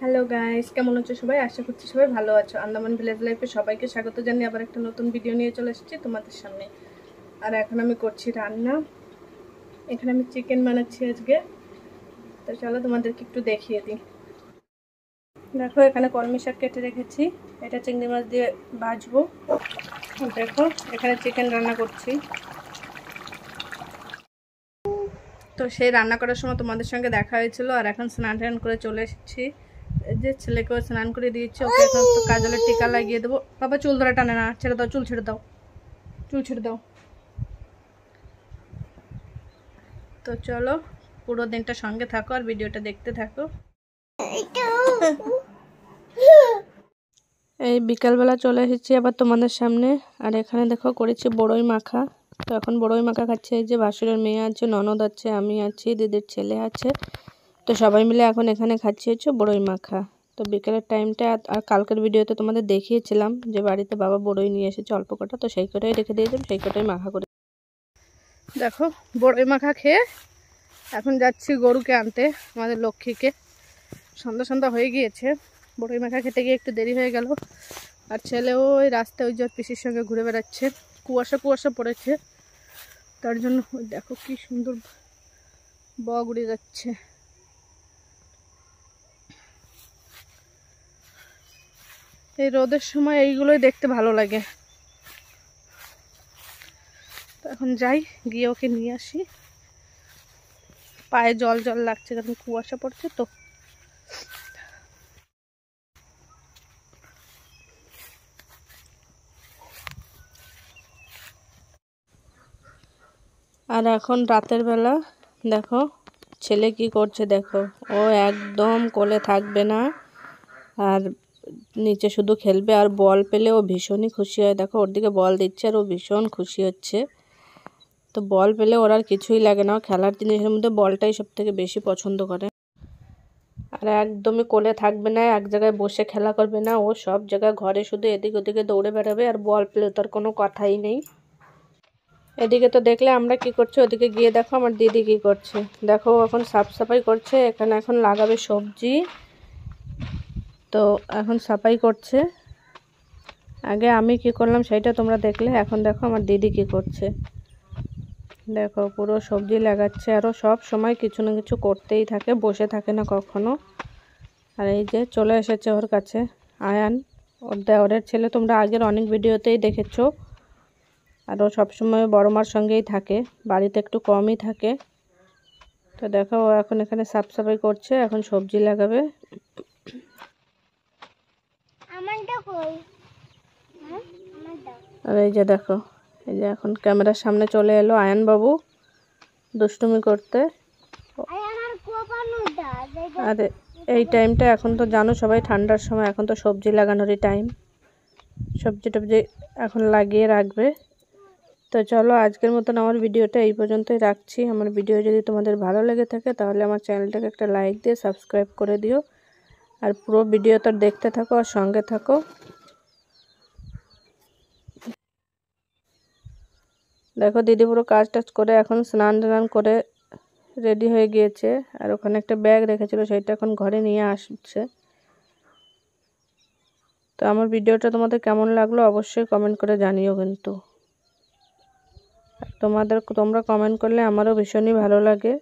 Hello guys, কেমন আছো সবাই? আশা করছি সবাই ভালো আছো। আন্দামান ভিলেজ লাইফে সবাইকে স্বাগত জানিয়ে আবার একটা নতুন ভিডিও নিয়ে চলে এসেছি তোমাদের সামনে। আর এখন আমি করছি রান্না। এখানে আমি চিকেন বানাচ্ছি আজকে। তো চলো তোমাদেরকে একটু দেখিয়ে দিই। দেখো, এখানে কলমি শাক কেটে রেখেছি, এটা চিংড়ি মাছ দিয়ে ভাজবো। দেখো, এখানে চিকেন রান্না করছি। তো সেই রান্না করার সময় তোমাদের সঙ্গে দেখা হয়েছিল, আর এখন স্নান টান করে চলে এসেছি। যে ছেলেকেও স্নান করে দিয়েছি, ওকে এখন একটু কাজলের টিকা লাগিয়ে দেবো। বাবা চুল ধরে টানে না, ছেড়ে দাও, চুল ছেড়ে দাও, চুল ছেড়ে দাও। তো চলো, পুরো দিনটা সঙ্গে থাকো আর ভিডিওটা দেখতে থাকো। এই বিকালবেলা চলে এসেছি আবার তোমাদের সামনে। আর এখানে দেখো করেছি বড়ই মাখা। তো এখন বড়ই মাখা খাচ্ছে। এই যে ভাসুরের মেয়ে আছে, ননদ আছে, আমি আছি, দিদির ছেলে আছে। তো সবাই মিলে এখন এখানে খাচ্ছি হচ্ছে বড়ই মাখা। তো বিকেলের টাইমটা, আর কালকের ভিডিওতে তোমাদের দেখিয়েছিলাম যে বাড়িতে বাবা বড়ই নিয়ে এসেছে অল্প কটা, তো সেই কটাই রেখে দিয়েছিলাম, সেই কটাই মাখা করে। দেখো, বড়ই মাখা খেয়ে এখন যাচ্ছি গরুকে আনতে, আমাদের লক্ষ্মীকে। সন্ধ্যা সন্ধ্যা হয়ে গিয়েছে, বড়ই মাখা খেতে গিয়ে একটু দেরি হয়ে গেল। আর ছেলেও ওই রাস্তায় ওই যে পিসির সঙ্গে ঘুরে বেড়াচ্ছে, কুয়াশা কুয়াশা পড়েছে, তার জন্য দেখো কি সুন্দর বক উড়ে যাচ্ছে। এই রোদের সময় এইগুলোই দেখতে ভালো লাগে। তো এখন যাই, গিয়ে ওকে নিয়ে আসি। পায়ে জল জল লাগছে কারণ কুয়াশা পড়ছে তো। আর এখন রাতের বেলা দেখো ছেলে কি করছে। দেখো, ও একদম কোলে থাকবে না, আর নিচে শুধু খেলবে। আর বল পেলে ও ভীষণই খুশি হয়। দেখো, ওর দিকে বল দিচ্ছে আর ও ভীষণ খুশি হচ্ছে। তো বল পেলে ওর আর কিছুই লাগে না, খেলার জিনিসের মধ্যে বলটাই সব থেকে বেশি পছন্দ করে। আর একদমই কোলে থাকবে না, এক জায়গায় বসে খেলা করবে না, ও সব জায়গায় ঘরে শুধু এদিক ওদিকে দৌড়ে বেড়াবে। আর বল পেলে তার কোনো কথাই নেই। এদিকে তো দেখলে আমরা কি করছি, ওদিকে গিয়ে দেখো আমার দিদি কি করছে। দেখো, এখন সাফ সাফাই করছে, এখানে এখন লাগাবে সবজি। তো এখন সাফাই করছে। আগে আমি কি করলাম সেটা তোমরা দেখলে, এখন দেখো আমার দিদি কি করছে। দেখো, পুরো সবজি লাগাচ্ছে, আরও সব সময় কিছু না কিছু করতেই থাকে, বসে থাকে না কখনো। আর এই যে চলে এসেছে ওর কাছে আয়ান, ওর দেওরের ছেলে, তোমরা আগের অনেক ভিডিওতেই দেখেছো। আর ও সবসময় বড় মার সঙ্গেই থাকে, বাড়িতে একটু কমই থাকে। তো দেখো, ও এখন এখানে সাফ সাফাই করছে, এখন সবজি লাগাবে। আর এই যে দেখো, এই যে এখন ক্যামেরার সামনে চলে এলো আয়ান বাবু দুষ্টুমি করতে। আর এই টাইমটা এখন তো জানো সবাই, ঠান্ডার সময়, এখন তো সবজি লাগানোরই টাইম। সবজি টবজি এখন লাগিয়ে রাখবে। তো চলো, আজকের মতন আমার ভিডিওটা এই পর্যন্তই রাখছি। আমার ভিডিও যদি তোমাদের ভালো লেগে থাকে তাহলে আমার চ্যানেলটাকে একটা লাইক দিয়ে সাবস্ক্রাইব করে দিও। আর পুরো ভিডিওটা দেখতে থাকো আর সঙ্গে থাকো। দেখো, দিদি পুরো কাজ টাজ করে এখন স্নান টান করে রেডি হয়ে গিয়েছে। আর ওখানে একটা ব্যাগ রেখেছিল, সেটা এখন ঘরে নিয়ে আসছে। তো আমার ভিডিওটা তোমাদের কেমন লাগলো অবশ্যই কমেন্ট করে জানিও কিন্তু। তোমরা কমেন্ট করলে আমারও ভীষণই ভালো লাগে।